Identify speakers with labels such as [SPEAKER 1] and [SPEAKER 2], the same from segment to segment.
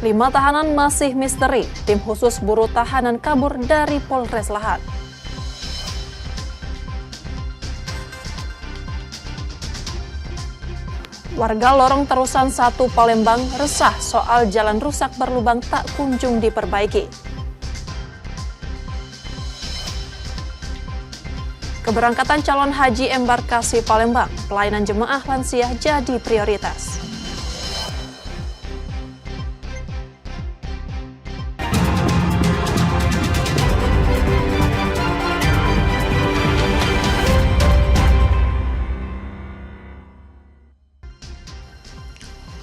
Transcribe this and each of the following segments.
[SPEAKER 1] 5 tahanan masih misteri, tim khusus buru tahanan kabur dari Polres Lahat. Warga Lorong Terusan 1 Palembang resah soal jalan rusak berlubang tak kunjung diperbaiki. Keberangkatan calon haji embarkasi Palembang, pelayanan jemaah lansia jadi prioritas.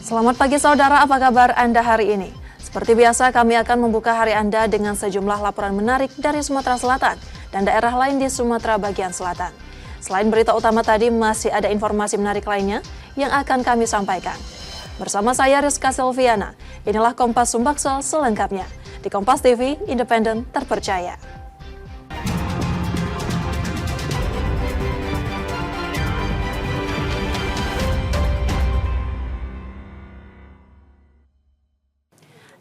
[SPEAKER 1] Selamat pagi saudara, apa kabar Anda hari ini? Seperti biasa kami akan membuka hari Anda dengan sejumlah laporan menarik dari Sumatera Selatan dan daerah lain di Sumatera bagian selatan. Selain berita utama tadi, masih ada informasi menarik lainnya yang akan kami sampaikan. Bersama saya Rizka Silviana, inilah Kompas Sumbaksel selengkapnya. Di Kompas TV, independen terpercaya.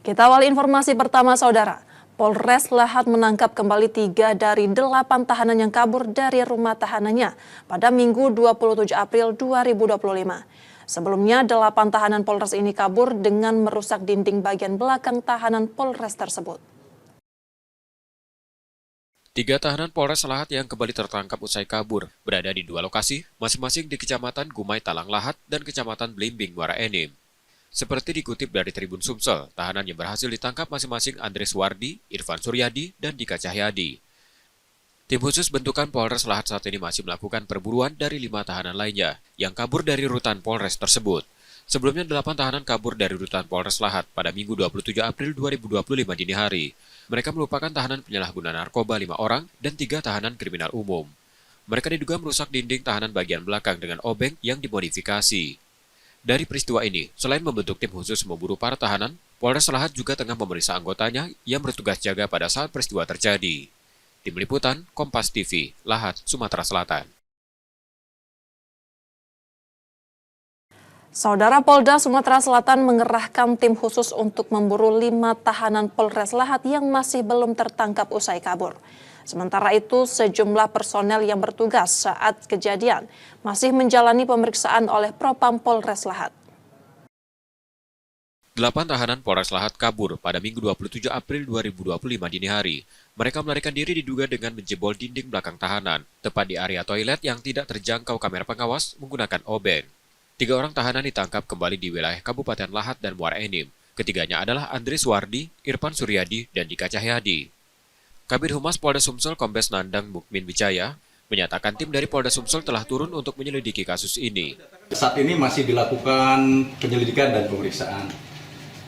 [SPEAKER 1] Kita awali informasi pertama saudara. Polres Lahat menangkap kembali 3 dari 8 tahanan yang kabur dari rumah tahanannya pada Minggu 27 April 2025. Sebelumnya 8 tahanan Polres ini kabur dengan merusak dinding bagian belakang tahanan Polres tersebut.
[SPEAKER 2] 3 tahanan Polres Lahat yang kembali tertangkap usai kabur berada di 2 lokasi, masing-masing di Kecamatan Gumai Talang Lahat dan Kecamatan Blimbing Muara Enim. Seperti dikutip dari Tribun Sumsel, tahanan yang berhasil ditangkap masing-masing Andres Wardi, Irfan Suryadi, dan Dika Cahyadi. Tim khusus bentukan Polres Lahat saat ini masih melakukan perburuan dari 5 tahanan lainnya yang kabur dari rutan Polres tersebut. Sebelumnya 8 tahanan kabur dari rutan Polres Lahat pada Minggu 27 April 2025 dini hari. Mereka merupakan tahanan penyalahguna narkoba 5 orang dan 3 tahanan kriminal umum. Mereka diduga merusak dinding tahanan bagian belakang dengan obeng yang dimodifikasi. Dari peristiwa ini, selain membentuk tim khusus memburu para tahanan, Polres Lahat juga tengah memeriksa anggotanya yang bertugas jaga pada saat peristiwa terjadi. Tim Liputan, Kompas TV, Lahat, Sumatera Selatan.
[SPEAKER 1] Saudara Polda Sumatera Selatan mengerahkan tim khusus untuk memburu 5 tahanan Polres Lahat yang masih belum tertangkap usai kabur. Sementara itu, sejumlah personel yang bertugas saat kejadian masih menjalani pemeriksaan oleh Propam Polres Lahat.
[SPEAKER 2] 8 tahanan Polres Lahat kabur pada Minggu 27 April 2025 dini hari. Mereka melarikan diri diduga dengan menjebol dinding belakang tahanan, tepat di area toilet yang tidak terjangkau kamera pengawas menggunakan obeng. 3 orang tahanan ditangkap kembali di wilayah Kabupaten Lahat dan Muara Enim. Ketiganya adalah Andres Wardi, Irfan Suryadi, dan Dika Cahyadi. Kabid Humas Polda Sumsel Kombes Nandang Mukmin Wijaya menyatakan tim dari Polda Sumsel telah turun untuk menyelidiki kasus ini.
[SPEAKER 3] Saat ini masih dilakukan penyelidikan dan pemeriksaan.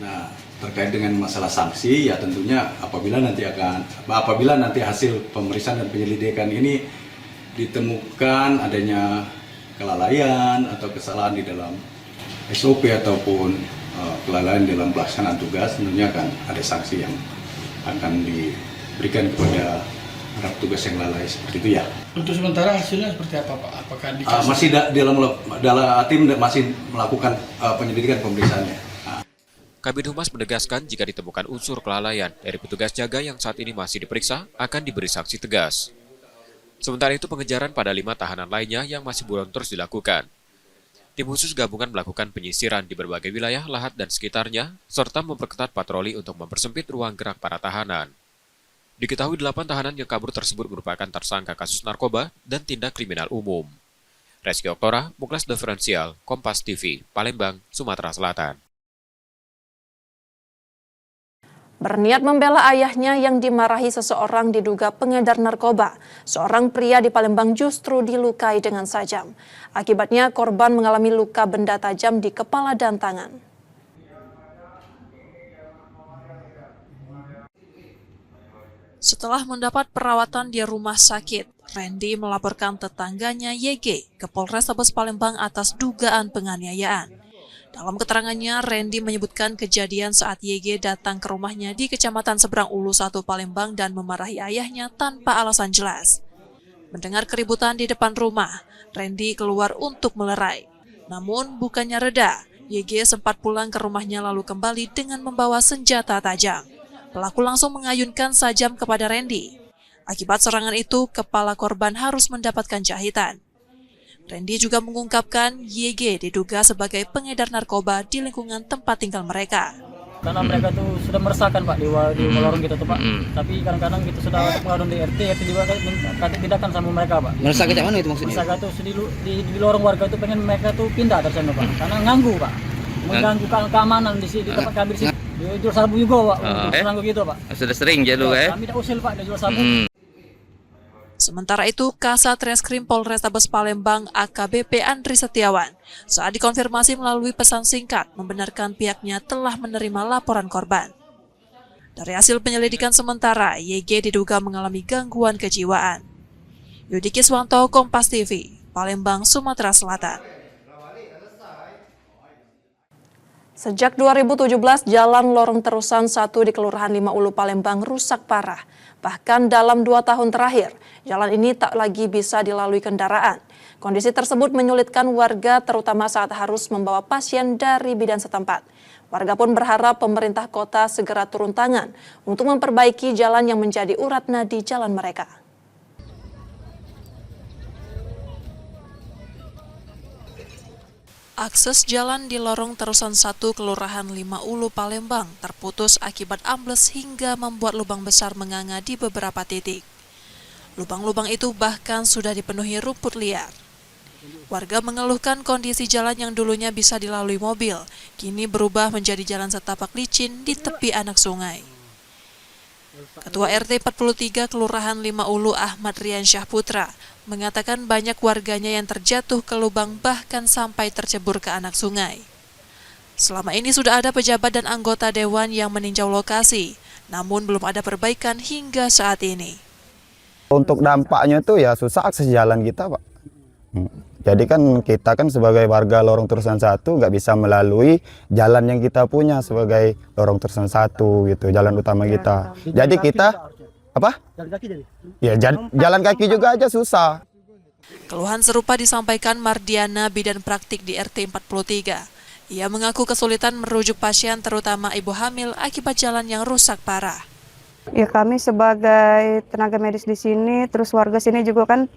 [SPEAKER 3] Nah, terkait dengan masalah sanksi, ya tentunya apabila nanti hasil pemeriksaan dan penyelidikan ini ditemukan adanya kelalaian atau kesalahan di dalam SOP ataupun kelalaian dalam pelaksanaan tugas, tentunya akan ada sanksi yang akan diberikan kepada para petugas yang lalai seperti itu ya.
[SPEAKER 4] Untuk sementara hasilnya seperti apa Pak? Apakah
[SPEAKER 3] masih dalam tim masih melakukan penyelidikan pemeriksaannya.
[SPEAKER 2] Kabid Humas menegaskan jika ditemukan unsur kelalaian dari petugas jaga yang saat ini masih diperiksa akan diberi sanksi tegas. Sementara itu pengejaran pada 5 tahanan lainnya yang masih buron terus dilakukan. Tim khusus gabungan melakukan penyisiran di berbagai wilayah Lahat dan sekitarnya serta memperketat patroli untuk mempersempit ruang gerak para tahanan. Diketahui 8 tahanan yang kabur tersebut merupakan tersangka kasus narkoba dan tindak kriminal umum. Reski Oktora, Muklas Diferensial, Kompas TV, Palembang, Sumatera Selatan.
[SPEAKER 1] Berniat membela ayahnya yang dimarahi seseorang diduga pengedar narkoba, seorang pria di Palembang justru dilukai dengan tajam. Akibatnya korban mengalami luka benda tajam di kepala dan tangan. Setelah mendapat perawatan di rumah sakit, Randy melaporkan tetangganya YG ke Polrestabes Palembang atas dugaan penganiayaan. Dalam keterangannya, Randy menyebutkan kejadian saat YG datang ke rumahnya di Kecamatan Seberang Ulu 1 Palembang dan memarahi ayahnya tanpa alasan jelas. Mendengar keributan di depan rumah, Randy keluar untuk melerai. Namun bukannya reda, YG sempat pulang ke rumahnya lalu kembali dengan membawa senjata tajam. Pelaku langsung mengayunkan sajam kepada Randy. Akibat serangan itu, kepala korban harus mendapatkan jahitan. Randy juga mengungkapkan YG diduga sebagai pengedar narkoba di lingkungan tempat tinggal mereka.
[SPEAKER 5] Karena mereka tuh sudah meresahkan Pak di lorong kita tuh Pak. Tapi kadang-kadang kita sudah pengaduan di RT juga minta tindakan sama mereka Pak.
[SPEAKER 6] Meresahkan ke mana itu maksudnya?
[SPEAKER 5] Meresahkan tuh di lorong warga tuh pengen mereka tuh pindah dari sana Pak. Karena ganggu Pak. Mengganggu keamanan di sini tempat kami di sini. Jual sabu juga Pak. Ganggu gitu Pak.
[SPEAKER 6] Sudah sering jadul
[SPEAKER 5] Kami tidak usil Pak, dia jual sabu.
[SPEAKER 1] Sementara itu, Kasat Reskrim Polrestabes Palembang AKBP Andri Setiawan saat dikonfirmasi melalui pesan singkat membenarkan pihaknya telah menerima laporan korban. Dari hasil penyelidikan sementara, YG diduga mengalami gangguan kejiwaan. Yudi Kiswanto, Kompas TV, Palembang, Sumatera Selatan. Sejak 2017, Jalan Lorong Terusan 1 di Kelurahan 5 Ulu Palembang rusak parah. Bahkan dalam 2 tahun terakhir, jalan ini tak lagi bisa dilalui kendaraan. Kondisi tersebut menyulitkan warga terutama saat harus membawa pasien dari bidan setempat. Warga pun berharap pemerintah kota segera turun tangan untuk memperbaiki jalan yang menjadi urat nadi jalan mereka. Akses jalan di Lorong Terusan 1 Kelurahan 5 Ulu Palembang terputus akibat ambles hingga membuat lubang besar menganga di beberapa titik. Lubang-lubang itu bahkan sudah dipenuhi rumput liar. Warga mengeluhkan kondisi jalan yang dulunya bisa dilalui mobil, kini berubah menjadi jalan setapak licin di tepi anak sungai. Ketua RT 43 Kelurahan 5 Ulu Ahmad Riansyah Putra mengatakan banyak warganya yang terjatuh ke lubang bahkan sampai tercebur ke anak sungai. Selama ini sudah ada pejabat dan anggota dewan yang meninjau lokasi, namun belum ada perbaikan hingga saat ini.
[SPEAKER 7] Untuk dampaknya itu ya susah akses jalan kita Pak. Jadi kan kita kan sebagai warga Lorong Terusan 1 nggak bisa melalui jalan yang kita punya sebagai Lorong Terusan 1 gitu, jalan utama kita. Jadi kita apa? Jalan kaki jadi? Ya jalan kaki juga aja susah.
[SPEAKER 1] Keluhan serupa disampaikan Mardiana, bidan praktik di RT 43. Ia mengaku kesulitan merujuk pasien terutama ibu hamil akibat jalan yang rusak parah.
[SPEAKER 8] Ya kami sebagai tenaga medis di sini, terus warga sini juga kan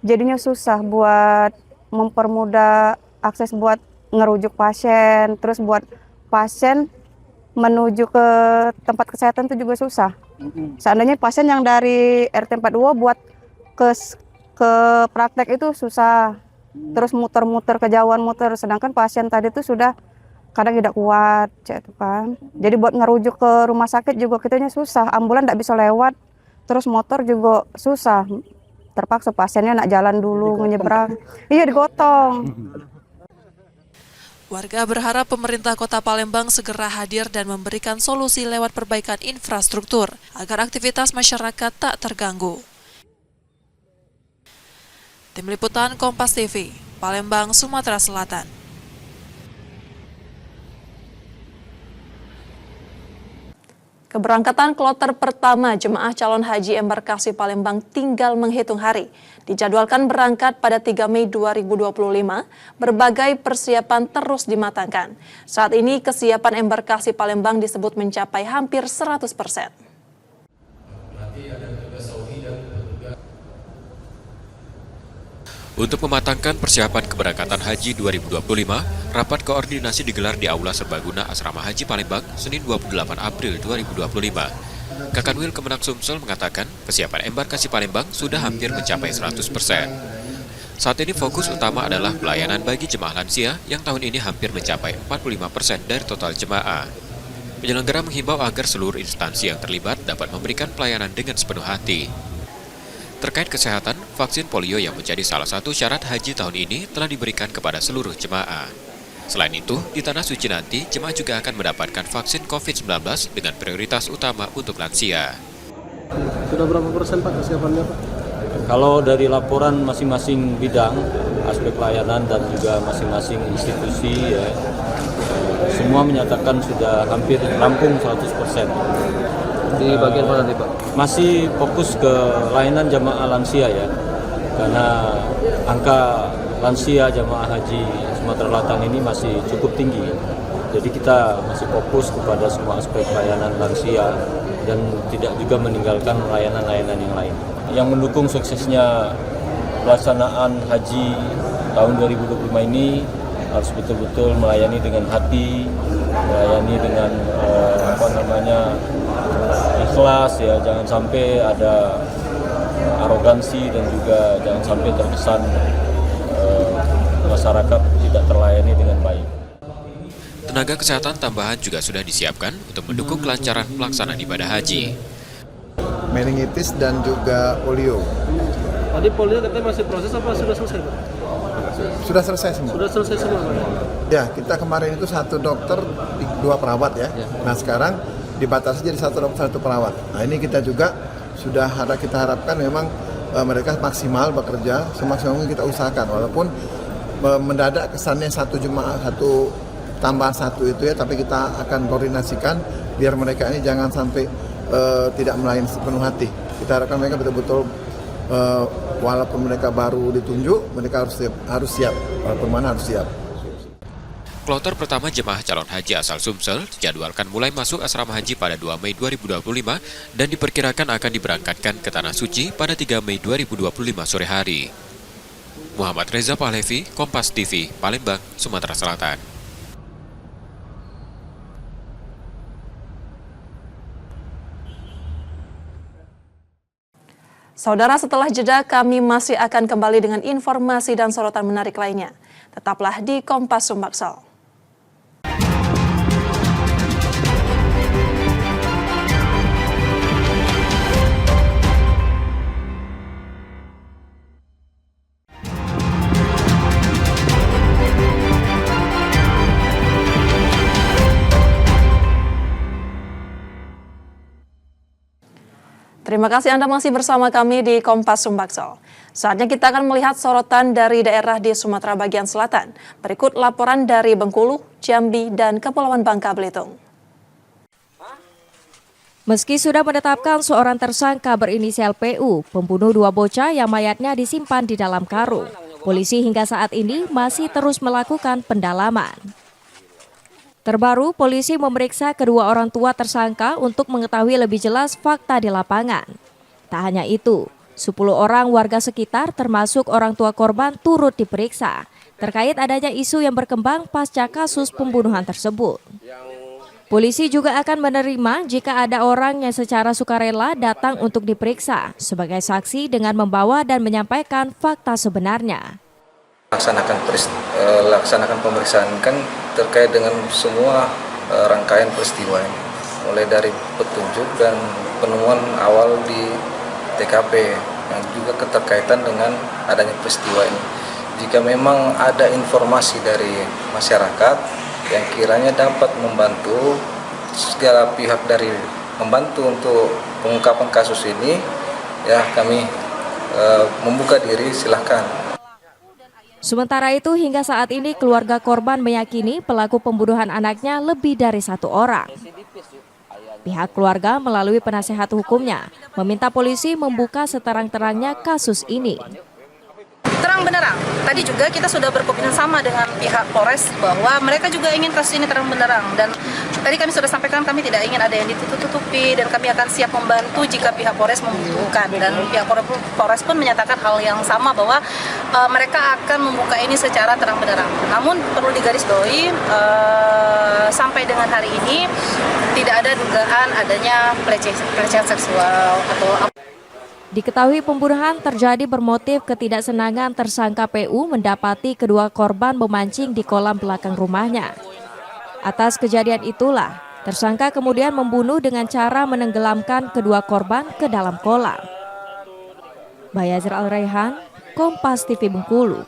[SPEAKER 8] jadinya susah buat mempermudah akses buat ngerujuk pasien, terus buat pasien menuju ke tempat kesehatan itu juga susah. Seandainya pasien yang dari RT 42 buat ke praktek itu susah, terus muter-muter kejauhan muter, sedangkan pasien tadi itu sudah kadang tidak kuat, gitu kan. Jadi buat ngerujuk ke rumah sakit juga kitanya susah, ambulan tidak bisa lewat, terus motor juga susah. Terpaksa pasiennya nak jalan dulu, menyeberang. Iya, digotong.
[SPEAKER 1] Warga berharap pemerintah Kota Palembang segera hadir dan memberikan solusi lewat perbaikan infrastruktur agar aktivitas masyarakat tak terganggu. Tim Liputan Kompas TV, Palembang, Sumatera Selatan. Keberangkatan kloter pertama jemaah calon haji embarkasi Palembang tinggal menghitung hari. Dijadwalkan berangkat pada 3 Mei 2025, berbagai persiapan terus dimatangkan. Saat ini kesiapan embarkasi Palembang disebut mencapai hampir 100%.
[SPEAKER 2] Untuk mematangkan persiapan keberangkatan Haji 2025, rapat koordinasi digelar di Aula Serbaguna Asrama Haji Palembang, Senin 28 April 2025. Kakanwil Kemenang Sumsel mengatakan kesiapan embarkasi Palembang sudah hampir mencapai 100%. Saat ini fokus utama adalah pelayanan bagi jemaah lansia yang tahun ini hampir mencapai 45% dari total jemaah. Penyelenggara menghimbau agar seluruh instansi yang terlibat dapat memberikan pelayanan dengan sepenuh hati. Terkait kesehatan, vaksin polio yang menjadi salah satu syarat haji tahun ini telah diberikan kepada seluruh jemaah. Selain itu, di Tanah Suci nanti, jemaah juga akan mendapatkan vaksin COVID-19 dengan prioritas utama untuk lansia.
[SPEAKER 9] Sudah berapa persen Pak kesiapannya Pak?
[SPEAKER 10] Kalau dari laporan masing-masing bidang, aspek layanan dan juga masing-masing institusi, ya, semua menyatakan sudah hampir rampung 100%.
[SPEAKER 9] Di bagian mana nih Pak?
[SPEAKER 10] Masih fokus ke layanan jamaah lansia ya, karena angka lansia jamaah haji Sumatera Selatan ini masih cukup tinggi. Jadi kita masih fokus kepada semua aspek layanan lansia dan tidak juga meninggalkan layanan-layanan yang lain. Yang mendukung suksesnya pelaksanaan haji tahun 2025 ini harus betul-betul melayani dengan hati, melayani dengan ikhlas ya, jangan sampai ada arogansi dan juga jangan sampai terkesan masyarakat tidak terlayani dengan baik.
[SPEAKER 2] Tenaga kesehatan tambahan juga sudah disiapkan untuk mendukung kelancaran pelaksanaan ibadah haji.
[SPEAKER 6] Meningitis dan juga polio.
[SPEAKER 9] Tadi polio katanya masih proses apa sudah selesai, Pak?
[SPEAKER 6] Sudah selesai semua.
[SPEAKER 9] Sudah selesai semua, Pak?
[SPEAKER 6] Ya, kita kemarin itu 1 dokter, 2 perawat ya. Nah sekarang dibatasi jadi 1 dokter 1 perawat. Nah ini kita juga sudah kita harapkan memang mereka maksimal bekerja, semaksimal mungkin kita usahakan. Walaupun mendadak kesannya 1 jemaah 1 tambah 1 itu ya, tapi kita akan koordinasikan biar mereka ini jangan sampai tidak melayani sepenuh hati. Kita harapkan mereka betul-betul walaupun mereka baru ditunjuk, mereka harus siap. Walaupun mana harus siap.
[SPEAKER 2] Kloter pertama jemaah calon haji asal Sumsel dijadwalkan mulai masuk asrama haji pada 2 Mei 2025 dan diperkirakan akan diberangkatkan ke Tanah Suci pada 3 Mei 2025 sore hari. Muhammad Reza Pahlevi, Kompas TV, Palembang, Sumatera Selatan.
[SPEAKER 1] Saudara, setelah jeda kami masih akan kembali dengan informasi dan sorotan menarik lainnya. Tetaplah di Kompas Sumbaksel. Terima kasih Anda masih bersama kami di Kompas Sumbaksel. Saatnya kita akan melihat sorotan dari daerah di Sumatera bagian selatan. Berikut laporan dari Bengkulu, Jambi, dan Kepulauan Bangka Belitung.
[SPEAKER 11] Meski sudah menetapkan seorang tersangka berinisial PU, pembunuh 2 bocah yang mayatnya disimpan di dalam karung, polisi hingga saat ini masih terus melakukan pendalaman. Terbaru, polisi memeriksa kedua orang tua tersangka untuk mengetahui lebih jelas fakta di lapangan. Tak hanya itu, 10 orang warga sekitar termasuk orang tua korban turut diperiksa terkait adanya isu yang berkembang pasca kasus pembunuhan tersebut. Polisi juga akan menerima jika ada orang yang secara sukarela datang untuk diperiksa sebagai saksi dengan membawa dan menyampaikan fakta sebenarnya.
[SPEAKER 12] Laksanakan pemeriksaan kan terkait dengan semua rangkaian peristiwa ini, mulai dari petunjuk dan penemuan awal di TKP yang juga keterkaitan dengan adanya peristiwa ini. Jika memang ada informasi dari masyarakat yang kiranya dapat membantu segala pihak dari membantu untuk pengungkapan kasus ini, ya kami membuka diri, silahkan.
[SPEAKER 11] Sementara itu, hingga saat ini keluarga korban meyakini pelaku pembunuhan anaknya lebih dari 1 orang. Pihak keluarga melalui penasehat hukumnya meminta polisi membuka seterang-terangnya kasus ini.
[SPEAKER 13] Terang benderang. Tadi juga kita sudah berkomitmen sama dengan pihak Polres bahwa mereka juga ingin kasus ini terang benderang, dan tadi kami sudah sampaikan kami tidak ingin ada yang ditutup-tutupi dan kami akan siap membantu jika pihak Polres membutuhkan, dan pihak Polres pun menyatakan hal yang sama bahwa mereka akan membuka ini secara terang benderang. Namun perlu digarisbawahi sampai dengan hari ini tidak ada dugaan adanya pelecehan seksual atau apa.
[SPEAKER 11] Diketahui pembunuhan terjadi bermotif ketidaksenangan tersangka PU mendapati kedua korban memancing di kolam belakang rumahnya. Atas kejadian itulah, tersangka kemudian membunuh dengan cara menenggelamkan kedua korban ke dalam kolam. Bayazir Al-Raihan, Kompas TV Bengkulu.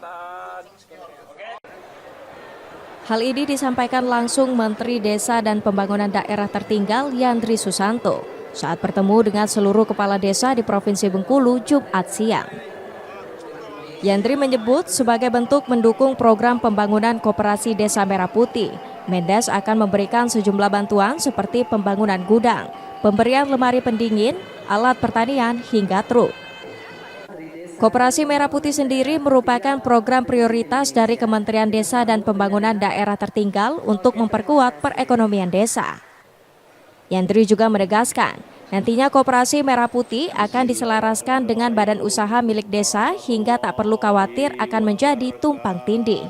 [SPEAKER 11] Hal ini disampaikan langsung Menteri Desa dan Pembangunan Daerah Tertinggal Yandri Susanto saat bertemu dengan seluruh kepala desa di Provinsi Bengkulu Jumat siang. Yandri menyebut sebagai bentuk mendukung program pembangunan Koperasi Desa Merah Putih, Mendes akan memberikan sejumlah bantuan seperti pembangunan gudang, pemberian lemari pendingin, alat pertanian hingga truk. Koperasi Merah Putih sendiri merupakan program prioritas dari Kementerian Desa dan Pembangunan Daerah Tertinggal untuk memperkuat perekonomian desa. Yandri juga menegaskan, nantinya Koperasi Merah Putih akan diselaraskan dengan badan usaha milik desa hingga tak perlu khawatir akan menjadi tumpang tindih.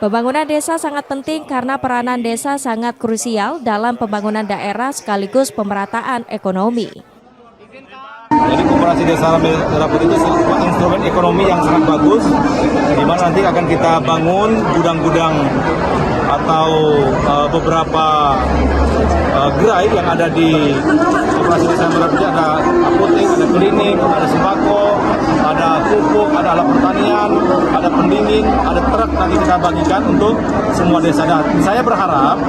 [SPEAKER 11] Pembangunan desa sangat penting karena peranan desa sangat krusial dalam pembangunan daerah sekaligus pemerataan ekonomi.
[SPEAKER 14] Jadi Koperasi Desa Merah Putih itu sebuah instrumen ekonomi yang sangat bagus, di mana nanti akan kita bangun gudang-gudang atau beberapa gerai yang ada di Koperasi Desa Merah Putih. Ada apotek, ada klinik, ada sembako, ada pupuk, ada alat pertanian, ada pendingin, ada truk nanti kita bagikan untuk semua desa. Dan saya berharap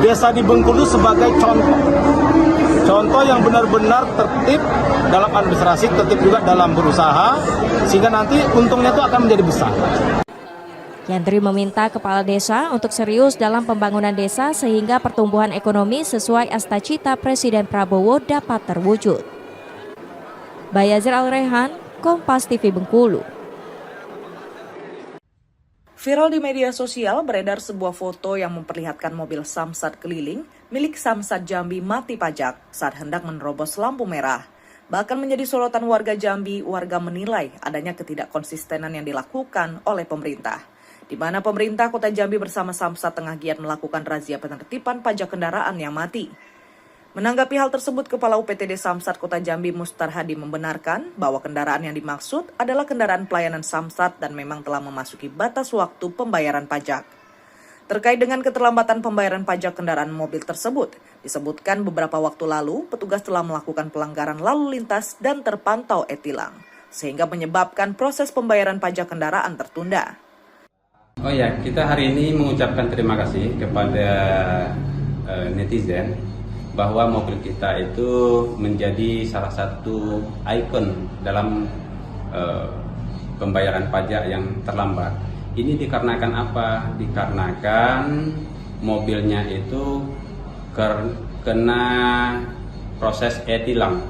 [SPEAKER 14] desa di Bengkulu sebagai contoh yang benar-benar tertib dalam administrasi, tertib juga dalam berusaha, sehingga nanti untungnya itu akan menjadi besar.
[SPEAKER 11] Yandri meminta kepala desa untuk serius dalam pembangunan desa sehingga pertumbuhan ekonomi sesuai astacita Presiden Prabowo dapat terwujud. Bayazir Al-Rehan, Kompas TV Bengkulu.
[SPEAKER 15] Viral di media sosial beredar sebuah foto yang memperlihatkan mobil Samsat keliling milik Samsat Jambi mati pajak saat hendak menerobos lampu merah. Bahkan menjadi sorotan warga Jambi, warga menilai adanya ketidakkonsistenan yang dilakukan oleh pemerintah, di mana pemerintah Kota Jambi bersama Samsat tengah giat melakukan razia penertiban pajak kendaraan yang mati. Menanggapi hal tersebut, Kepala UPTD Samsat Kota Jambi Mustar Hadi membenarkan bahwa kendaraan yang dimaksud adalah kendaraan pelayanan Samsat dan memang telah memasuki batas waktu pembayaran pajak. Terkait dengan keterlambatan pembayaran pajak kendaraan mobil tersebut, disebutkan beberapa waktu lalu petugas telah melakukan pelanggaran lalu lintas dan terpantau e-tilang, sehingga menyebabkan proses pembayaran pajak kendaraan tertunda.
[SPEAKER 16] Oh ya, kita hari ini mengucapkan terima kasih kepada netizen bahwa mobil kita itu menjadi salah satu ikon dalam pembayaran pajak yang terlambat. Ini dikarenakan apa? Dikarenakan mobilnya itu kena proses e-tilang.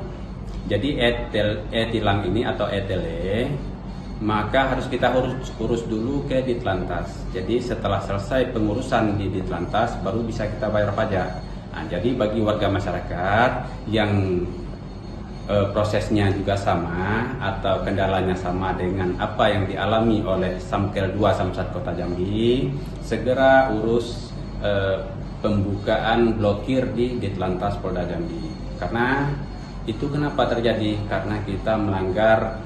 [SPEAKER 16] Jadi e-tilang ini atau e-tele, maka harus kita urus dulu ke Ditlantas. Jadi setelah selesai pengurusan di Ditlantas, baru bisa kita bayar pajak. Nah, jadi bagi warga masyarakat yang prosesnya juga sama atau kendalanya sama dengan apa yang dialami oleh Samkel 2 Samsat Kota Jambi, segera urus pembukaan blokir di Ditlantas Polda Jambi. Karena itu kenapa terjadi? Karena kita melanggar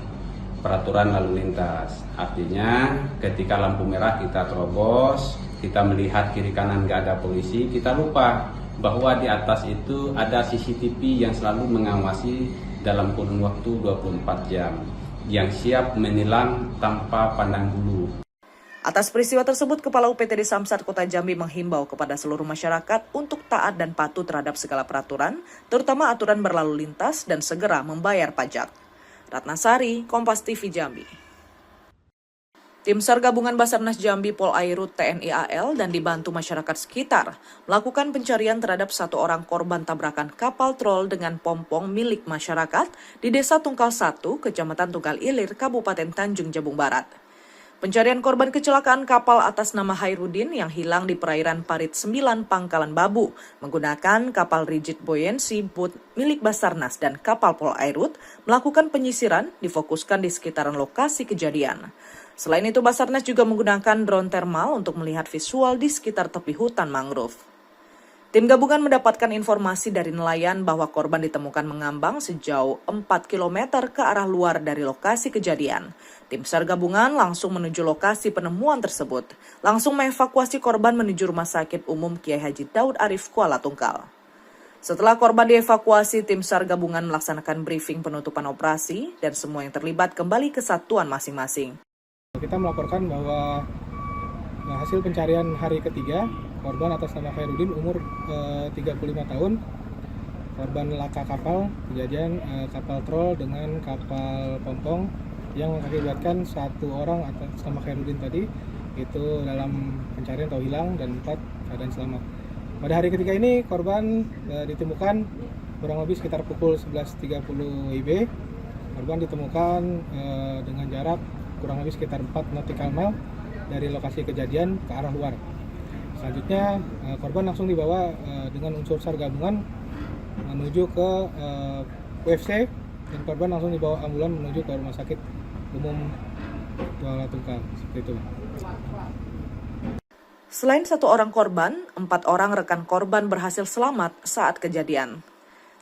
[SPEAKER 16] peraturan lalu lintas. Artinya ketika lampu merah kita terobos, kita melihat kiri kanan nggak ada polisi, kita lupa bahwa di atas itu ada CCTV yang selalu mengawasi dalam kurun waktu 24 jam, yang siap menilang tanpa pandang bulu.
[SPEAKER 15] Atas peristiwa tersebut, Kepala UPTD Samsat Kota Jambi menghimbau kepada seluruh masyarakat untuk taat dan patuh terhadap segala peraturan, terutama aturan berlalu lintas dan segera membayar pajak. Ratnasari, Kompas TV Jambi. Tim SAR Gabungan Basarnas Jambi, Polairut, TNI AL, dan dibantu masyarakat sekitar melakukan pencarian terhadap satu orang korban tabrakan kapal trol dengan pompong milik masyarakat di Desa Tungkal 1, Kecamatan Tunggal Ilir, Kabupaten Tanjung Jabung Barat. Pencarian korban kecelakaan kapal atas nama Hairudin yang hilang di perairan Parit 9 Pangkalan Babu menggunakan kapal rigid buoyancy boat milik Basarnas dan kapal Polairut melakukan penyisiran difokuskan di sekitaran lokasi kejadian. Selain itu, Basarnas juga menggunakan drone thermal untuk melihat visual di sekitar tepi hutan mangrove. Tim gabungan mendapatkan informasi dari nelayan bahwa korban ditemukan mengambang sejauh 4 km ke arah luar dari lokasi kejadian. Tim SAR gabungan langsung menuju lokasi penemuan tersebut, langsung mengevakuasi korban menuju Rumah Sakit Umum Kiai Haji Daud Arif Kuala Tungkal. Setelah korban dievakuasi, tim SAR gabungan melaksanakan briefing penutupan operasi dan semua yang terlibat kembali ke satuan masing-masing.
[SPEAKER 17] Kita melaporkan bahwa hasil pencarian hari ketiga, korban atas nama Hairudin umur 35 tahun, korban laka kapal, kejadian kapal troll dengan kapal pompong yang mengakibatkan satu orang atas nama Hairudin tadi itu dalam pencarian atau hilang dan 4 keadaan selamat. Pada hari ketiga ini korban ditemukan kurang lebih sekitar pukul 11.30 WIB Korban ditemukan dengan jarak kurang lebih sekitar 4 nautical mile dari lokasi kejadian ke arah luar. Selanjutnya korban langsung dibawa dengan unsur SAR gabungan menuju ke UFC dan korban langsung dibawa ambulan menuju ke Rumah Sakit Umum Kuala Tungkal. Seperti itu.
[SPEAKER 15] Selain 1 orang korban, 4 orang rekan korban berhasil selamat saat kejadian.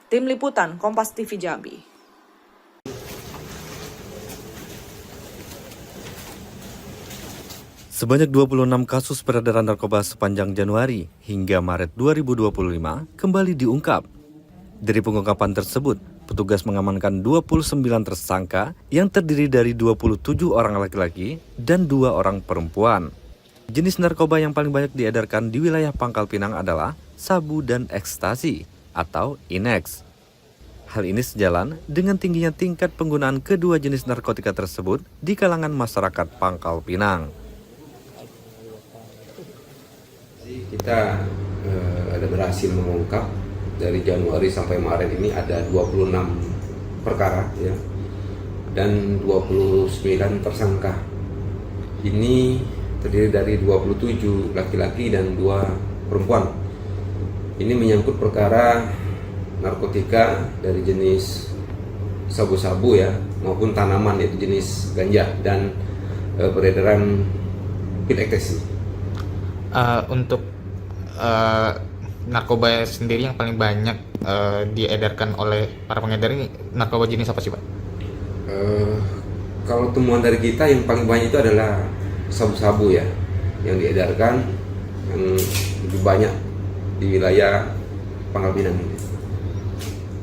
[SPEAKER 15] Tim Liputan Kompas TV Jambi.
[SPEAKER 18] Sebanyak 26 kasus peredaran narkoba sepanjang Januari hingga Maret 2025 kembali diungkap. Dari pengungkapan tersebut, petugas mengamankan 29 tersangka yang terdiri dari 27 orang laki-laki dan 2 orang perempuan. Jenis narkoba yang paling banyak diedarkan di wilayah Pangkal Pinang adalah sabu dan ekstasi atau INEX. Hal ini sejalan dengan tingginya tingkat penggunaan kedua jenis narkotika tersebut di kalangan masyarakat Pangkal Pinang.
[SPEAKER 19] Kita ada berhasil mengungkap dari Januari sampai Maret ini ada 26 perkara ya, dan 29 tersangka. Ini terdiri dari 27 laki-laki dan 2 perempuan. Ini menyangkut perkara narkotika dari jenis sabu-sabu ya, maupun tanaman yaitu jenis ganja dan peredaran pil ekstasi.
[SPEAKER 20] Untuk narkoba sendiri yang paling banyak diedarkan oleh para pengedar ini narkoba jenis apa sih Pak?
[SPEAKER 19] Kalau temuan dari kita yang paling banyak itu adalah sabu-sabu ya, yang diedarkan yang lebih banyak di wilayah Pangkal Pinang.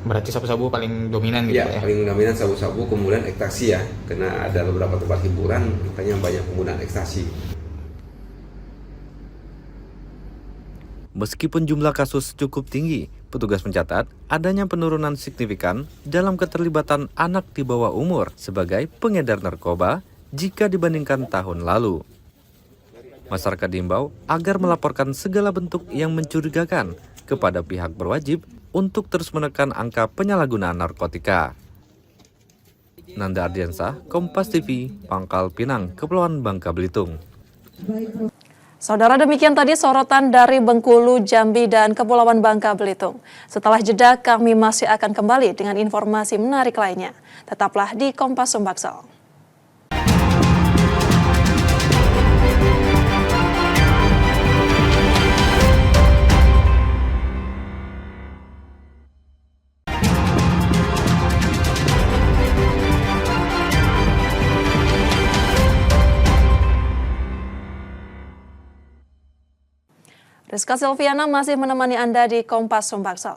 [SPEAKER 20] Berarti sabu-sabu paling dominan gitu ya?
[SPEAKER 19] Paling dominan sabu-sabu, kemudian ekstasi ya, karena ada beberapa tempat hiburan makanya banyak penggunaan ekstasi.
[SPEAKER 18] Meskipun jumlah kasus cukup tinggi, petugas mencatat adanya penurunan signifikan dalam keterlibatan anak di bawah umur sebagai pengedar narkoba jika dibandingkan tahun lalu. Masyarakat diimbau agar melaporkan segala bentuk yang mencurigakan kepada pihak berwajib untuk terus menekan angka penyalahgunaan narkotika. Nanda Ardiansah, Kompas TV, Pangkal Pinang, Kepulauan Bangka Belitung.
[SPEAKER 1] Saudara, demikian tadi sorotan dari Bengkulu, Jambi, dan Kepulauan Bangka Belitung. Setelah jeda, kami masih akan kembali dengan informasi menarik lainnya. Tetaplah di Kompas Sumbaksel. Rizka Silviana masih menemani Anda di Kompas Sumbaksel.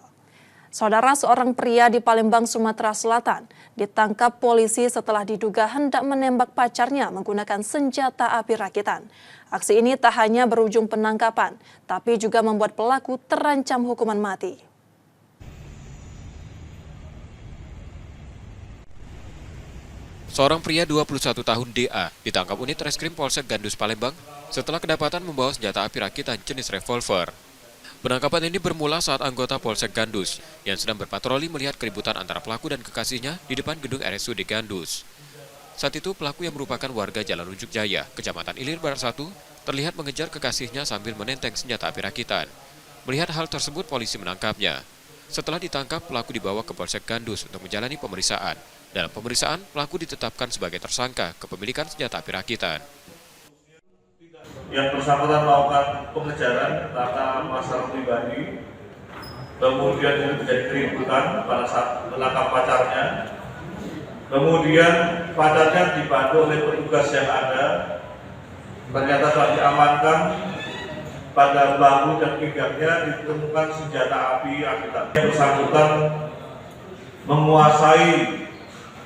[SPEAKER 1] Saudara, seorang pria di Palembang, Sumatera Selatan ditangkap polisi setelah diduga hendak menembak pacarnya menggunakan senjata api rakitan. Aksi ini tak hanya berujung penangkapan, tapi juga membuat pelaku terancam hukuman mati.
[SPEAKER 2] Seorang pria 21 tahun DA ditangkap unit Reskrim Polsek Gandus Palembang setelah kedapatan membawa senjata api rakitan jenis revolver. Penangkapan ini bermula saat anggota Polsek Gandus yang sedang berpatroli melihat keributan antara pelaku dan kekasihnya di depan gedung RSUD Gandus. Saat itu pelaku yang merupakan warga Jalan Runjuk Jaya, Kecamatan Ilir Barat 1, terlihat mengejar kekasihnya sambil menenteng senjata api rakitan. Melihat hal tersebut, polisi menangkapnya. Setelah ditangkap, pelaku dibawa ke Polsek Gandus untuk menjalani pemeriksaan. Dalam pemeriksaan, pelaku ditetapkan sebagai tersangka kepemilikan senjata api rakitan.
[SPEAKER 21] Yang bersangkutan melakukan pengejaran karena masalah pribadi, kemudian itu terjadi keributan pada saat menangkap pacarnya, kemudian pacarnya dibantu oleh petugas yang ada, ternyata setelah diamankan, pada bahu dan pinggangnya ditemukan senjata api rakitan. Yang bersangkutan menguasai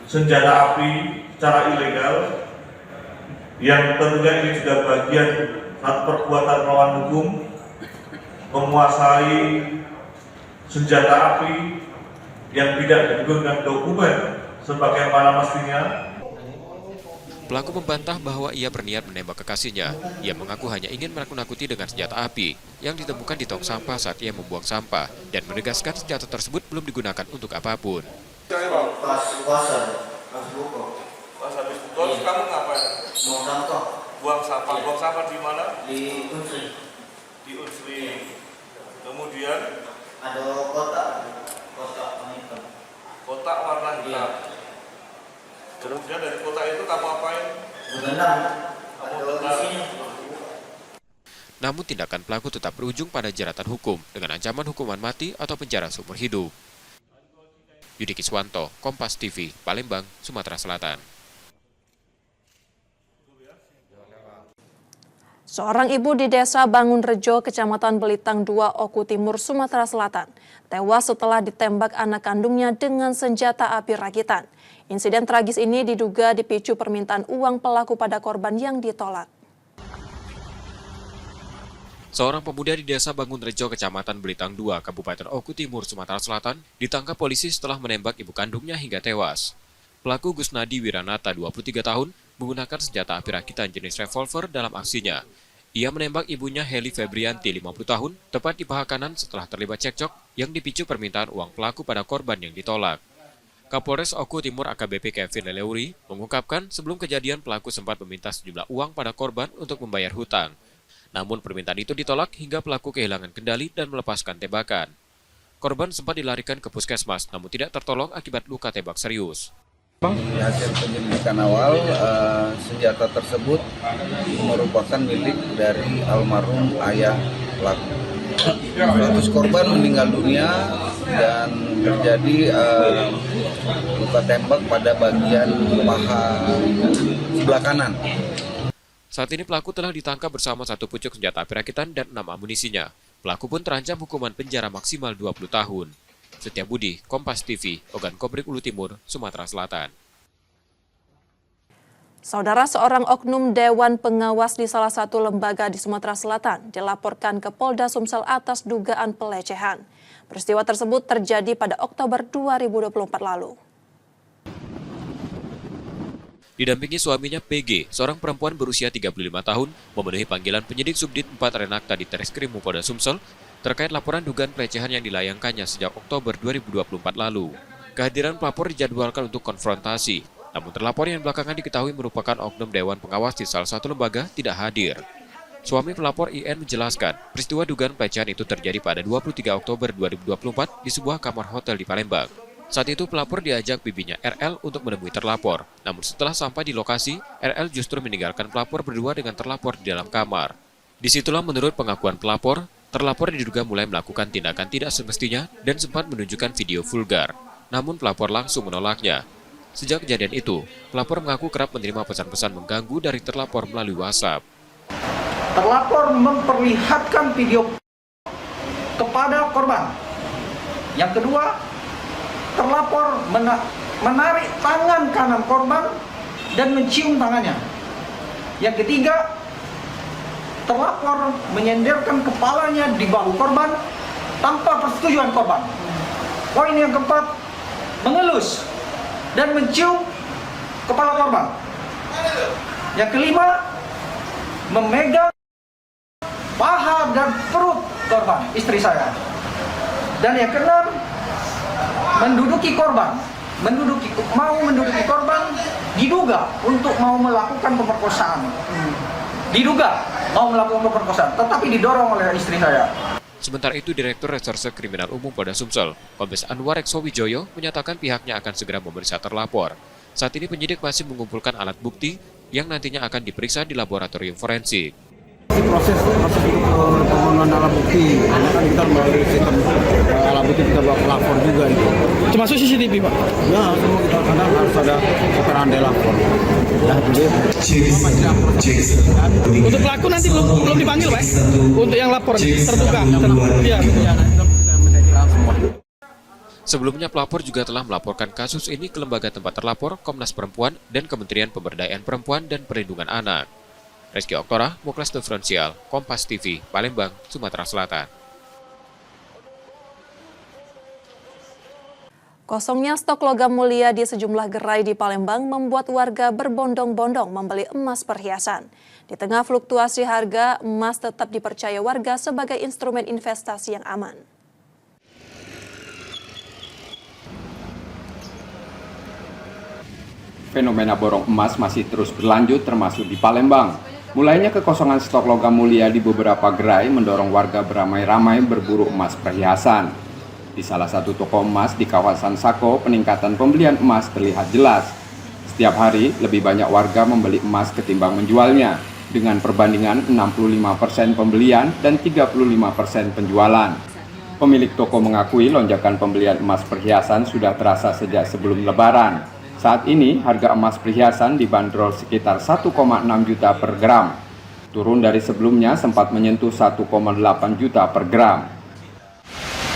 [SPEAKER 21] senjata api secara ilegal, yang tentunya ini juga bagian satu perbuatan melawan hukum, menguasai senjata api yang tidak didukung dengan dokumen sebagaimana mestinya.
[SPEAKER 2] Pelaku membantah bahwa ia berniat menembak kekasihnya. Ia mengaku hanya ingin menakut-nakuti dengan senjata api yang ditemukan di tong sampah saat ia membuang sampah dan menegaskan senjata tersebut belum digunakan untuk apapun.
[SPEAKER 22] Pas puasa,
[SPEAKER 21] Buang sampah di mana? Di Unsri. Kemudian ada kotak warna hitam. Kemudian dari kotak itu kamu apain?
[SPEAKER 2] Namun tindakan pelaku tetap berujung pada jeratan hukum dengan ancaman hukuman mati atau penjara seumur hidup. Yudi Kiswanto, Kompas TV, Palembang, Sumatera Selatan.
[SPEAKER 1] Seorang ibu di Desa Bangunrejo, Kecamatan Belitang 2, Oku Timur, Sumatera Selatan, tewas setelah ditembak anak kandungnya dengan senjata api rakitan. Insiden tragis ini diduga dipicu permintaan uang pelaku pada korban yang ditolak.
[SPEAKER 2] Seorang pemuda di Desa Bangunrejo, Kecamatan Belitang 2, Kabupaten Oku Timur, Sumatera Selatan, ditangkap polisi setelah menembak ibu kandungnya hingga tewas. Pelaku Gusnadi Wiranata, 23 tahun, menggunakan senjata api rakitan jenis revolver dalam aksinya. Ia menembak ibunya Heli Febrianti, 50 tahun, tepat di paha kanan setelah terlibat cekcok yang dipicu permintaan uang pelaku pada korban yang ditolak. Kapolres Oku Timur AKBP Kevin Leleuri mengungkapkan sebelum kejadian pelaku sempat meminta sejumlah uang pada korban untuk membayar hutang. Namun permintaan itu ditolak hingga pelaku kehilangan kendali dan melepaskan tembakan. Korban sempat dilarikan ke puskesmas namun tidak tertolong akibat luka tembak serius.
[SPEAKER 4] Hasil penyelidikan awal, senjata tersebut merupakan milik dari almarhum ayah pelaku. Status korban meninggal dunia dan terjadi luka tembak pada bagian paha sebelah kanan.
[SPEAKER 2] Saat ini pelaku telah ditangkap bersama satu pucuk senjata api rakitan dan 6 amunisinya. Pelaku pun terancam hukuman penjara maksimal 20 tahun. Setia Budi, Kompas TV, Ogan Kobrik Ulu Timur, Sumatera Selatan.
[SPEAKER 1] Saudara, seorang oknum Dewan Pengawas di salah satu lembaga di Sumatera Selatan dilaporkan ke Polda Sumsel atas dugaan pelecehan. Peristiwa tersebut terjadi pada Oktober 2024 lalu.
[SPEAKER 2] Didampingi suaminya PG, seorang perempuan berusia 35 tahun, memenuhi panggilan penyidik Subdit 4 Renakta di Treskrim Polda Sumsel terkait laporan dugaan pelecehan yang dilayangkannya sejak Oktober 2024 lalu. Kehadiran pelapor dijadwalkan untuk konfrontasi, namun terlapor yang belakangan diketahui merupakan oknum Dewan Pengawas di salah satu lembaga tidak hadir. Suami pelapor IN menjelaskan, peristiwa dugaan pelecehan itu terjadi pada 23 Oktober 2024 di sebuah kamar hotel di Palembang. Saat itu pelapor diajak bibinya RL untuk menemui terlapor, namun setelah sampai di lokasi, RL justru meninggalkan pelapor berdua dengan terlapor di dalam kamar. Disitulah menurut pengakuan pelapor, terlapor diduga mulai melakukan tindakan tidak semestinya dan sempat menunjukkan video vulgar. Namun pelapor langsung menolaknya. Sejak kejadian itu, pelapor mengaku kerap menerima pesan-pesan mengganggu dari terlapor melalui WhatsApp.
[SPEAKER 22] Terlapor memperlihatkan video kepada korban. Yang kedua, terlapor menarik tangan kanan korban dan mencium tangannya. Yang ketiga, terlapor menyenderkan kepalanya di bahu korban tanpa persetujuan korban. Poin yang keempat, mengelus dan mencium kepala korban. Yang kelima, memegang paha dan perut korban, istri saya. Dan yang keenam, menduduki korban, diduga untuk mau melakukan pemerkosaan. Diduga mau melakukan pemerkosaan, tetapi didorong oleh istri saya.
[SPEAKER 2] Sementara itu, Direktur Reserse Kriminal Umum Polda Sumsel, Kombes Anwar Ekso Wijoyo, menyatakan pihaknya akan segera memeriksa terlapor. Saat ini penyidik masih mengumpulkan alat bukti yang nantinya akan diperiksa di laboratorium forensik.
[SPEAKER 23] Proses untuk pemenuhan alat bukti, karena kan kita melalui sistem alat bukti kita bawa pelapor juga itu.
[SPEAKER 17] Termasuk CCTV, Pak?
[SPEAKER 23] Ya, semua kita kadang harus ada keterangan lapor.
[SPEAKER 17] Untuk pelaku nanti belum dipanggil, Pak? Untuk yang lapor terduga. Iya.
[SPEAKER 2] Sebelumnya pelapor juga telah melaporkan kasus ini ke lembaga tempat terlapor, Komnas Perempuan, dan Kementerian Pemberdayaan Perempuan dan Perlindungan Anak. Rizky Oktora, Muklas Diferensial, Kompas TV, Palembang, Sumatera Selatan.
[SPEAKER 1] Kosongnya stok logam mulia di sejumlah gerai di Palembang membuat warga berbondong-bondong membeli emas perhiasan. Di tengah fluktuasi harga, emas tetap dipercaya warga sebagai instrumen investasi yang aman.
[SPEAKER 3] Fenomena borong emas masih terus berlanjut termasuk di Palembang. Mulainya kekosongan stok logam mulia di beberapa gerai mendorong warga beramai-ramai berburu emas perhiasan. Di salah satu toko emas di kawasan Sako, peningkatan pembelian emas terlihat jelas. Setiap hari, lebih banyak warga membeli emas ketimbang menjualnya, dengan perbandingan 65% pembelian dan 35% penjualan. Pemilik toko mengakui lonjakan pembelian emas perhiasan sudah terasa sejak sebelum Lebaran. Saat ini, harga emas perhiasan dibanderol sekitar 1,6 juta per gram. Turun dari sebelumnya sempat menyentuh 1,8 juta per gram.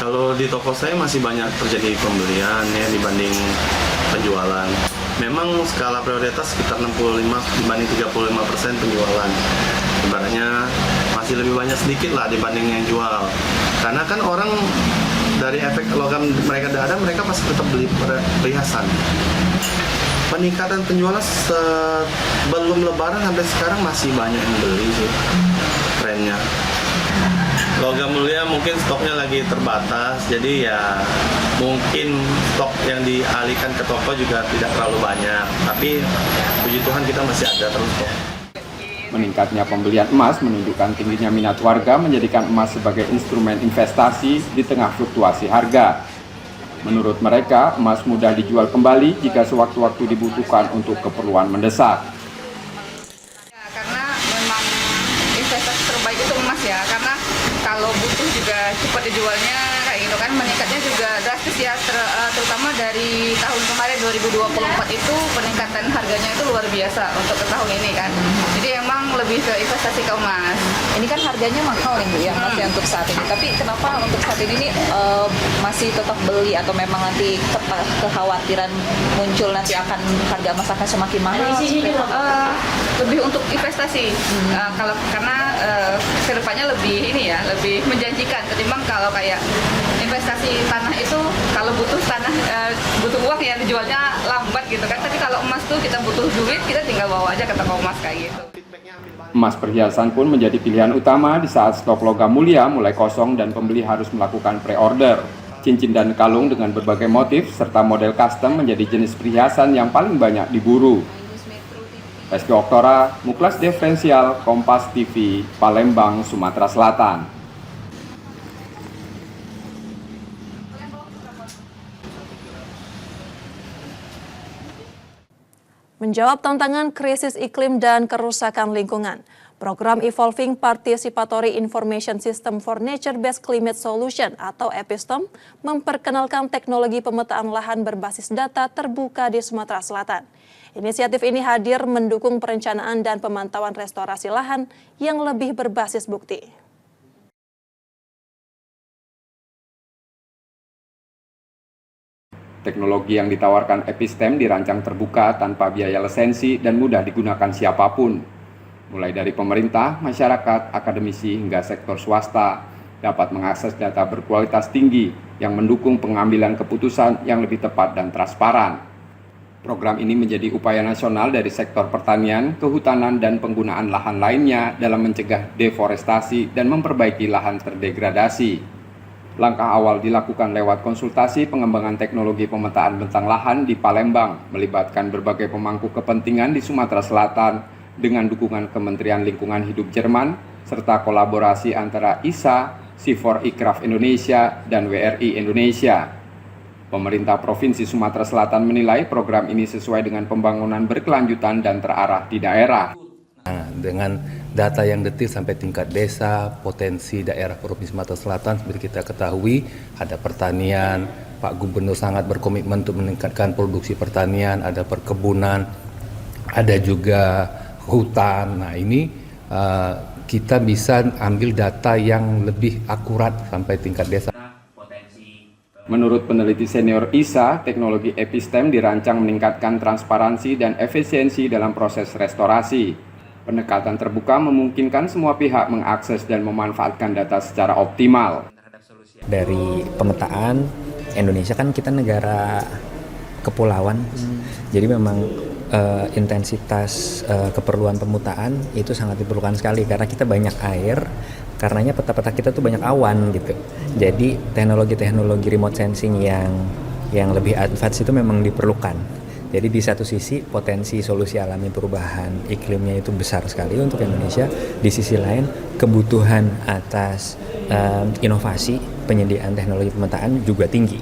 [SPEAKER 5] Kalau di toko saya masih banyak terjadi pembelian ya dibanding penjualan. Memang skala prioritas sekitar 65 dibanding 35% penjualan. Ibaratnya masih lebih banyak sedikit lah dibanding yang jual. Karena kan orang dari efek logam mereka ada, mereka pasti tetap beli perhiasan. Peningkatan penjualan sebelum Lebaran sampai sekarang masih banyak yang beli sih trennya. Logam mulia mungkin stoknya lagi terbatas, jadi ya mungkin stok yang dialihkan ke toko juga tidak terlalu banyak. Tapi puji Tuhan kita masih ada terus kok.
[SPEAKER 3] Meningkatnya pembelian emas menunjukkan tingginya minat warga menjadikan emas sebagai instrumen investasi di tengah fluktuasi harga. Menurut mereka, emas mudah dijual kembali jika sewaktu-waktu dibutuhkan untuk keperluan mendesak.
[SPEAKER 7] Karena memang investasi terbaik itu emas ya, karena kalau butuh juga cepat dijualnya kayak gitu kan. Meningkatnya juga drastis ya, terutama dari tahun kemarin 2024 itu peningkatan harganya itu luar biasa untuk ke tahun ini kan. Jadi emang lebih ke investasi ke emas.
[SPEAKER 24] Ini kan harganya mahal nih Bu ya Mas ya untuk saat ini. Tapi kenapa untuk saat ini nih masih tetap beli atau memang nanti kekhawatiran muncul nanti akan harga emas akan semakin mahal?
[SPEAKER 7] Lebih untuk investasi. Karena kedepannya lebih ini ya, lebih menjanjikan ketimbang kalau kayak investasi tanah itu kalau butuh tanah butuh uang ya dijualnya lambat gitu kan. Tapi kalau emas tuh kita butuh duit, kita tinggal bawa aja ke toko emas kayak gitu.
[SPEAKER 3] Emas perhiasan pun menjadi pilihan utama di saat stok logam mulia mulai kosong dan pembeli harus melakukan pre-order. Cincin dan kalung dengan berbagai motif serta model custom menjadi jenis perhiasan yang paling banyak diburu. Reski Oktora, Muklas Diferensial, Kompas TV, Palembang, Sumatera Selatan.
[SPEAKER 1] Menjawab tantangan krisis iklim dan kerusakan lingkungan, program Evolving Participatory Information System for Nature-Based Climate Solution atau EPISTOM memperkenalkan teknologi pemetaan lahan berbasis data terbuka di Sumatera Selatan. Inisiatif ini hadir mendukung perencanaan dan pemantauan restorasi lahan yang lebih berbasis bukti.
[SPEAKER 3] Teknologi yang ditawarkan EPISTEM dirancang terbuka tanpa biaya lisensi dan mudah digunakan siapapun. Mulai dari pemerintah, masyarakat, akademisi, hingga sektor swasta dapat mengakses data berkualitas tinggi yang mendukung pengambilan keputusan yang lebih tepat dan transparan. Program ini menjadi upaya nasional dari sektor pertanian, kehutanan, dan penggunaan lahan lainnya dalam mencegah deforestasi dan memperbaiki lahan terdegradasi. Langkah awal dilakukan lewat konsultasi pengembangan teknologi pemetaan bentang lahan di Palembang, melibatkan berbagai pemangku kepentingan di Sumatera Selatan dengan dukungan Kementerian Lingkungan Hidup Jerman, serta kolaborasi antara ISA, C4ICRAF Indonesia, dan WRI Indonesia. Pemerintah Provinsi Sumatera Selatan menilai program ini sesuai dengan pembangunan berkelanjutan dan terarah di daerah.
[SPEAKER 25] Dengan data yang detil sampai tingkat desa, potensi daerah Provinsi Sumatera Selatan seperti kita ketahui ada pertanian, Pak Gubernur sangat berkomitmen untuk meningkatkan produksi pertanian, ada perkebunan, ada juga hutan. Nah ini kita bisa ambil data yang lebih akurat sampai tingkat desa.
[SPEAKER 3] Menurut peneliti senior ISA, teknologi EPISTEM dirancang meningkatkan transparansi dan efisiensi dalam proses restorasi. Pendekatan terbuka memungkinkan semua pihak mengakses dan memanfaatkan data secara optimal.
[SPEAKER 26] Dari pemetaan, Indonesia kan kita negara kepulauan, jadi memang intensitas keperluan pemetaan itu sangat diperlukan sekali karena kita banyak air, karenanya peta-peta kita tuh banyak awan gitu. Jadi teknologi-teknologi remote sensing yang lebih advance itu memang diperlukan. Jadi di satu sisi potensi solusi alami perubahan iklimnya itu besar sekali untuk Indonesia. Di sisi lain kebutuhan atas inovasi penyediaan teknologi pemetaan juga tinggi.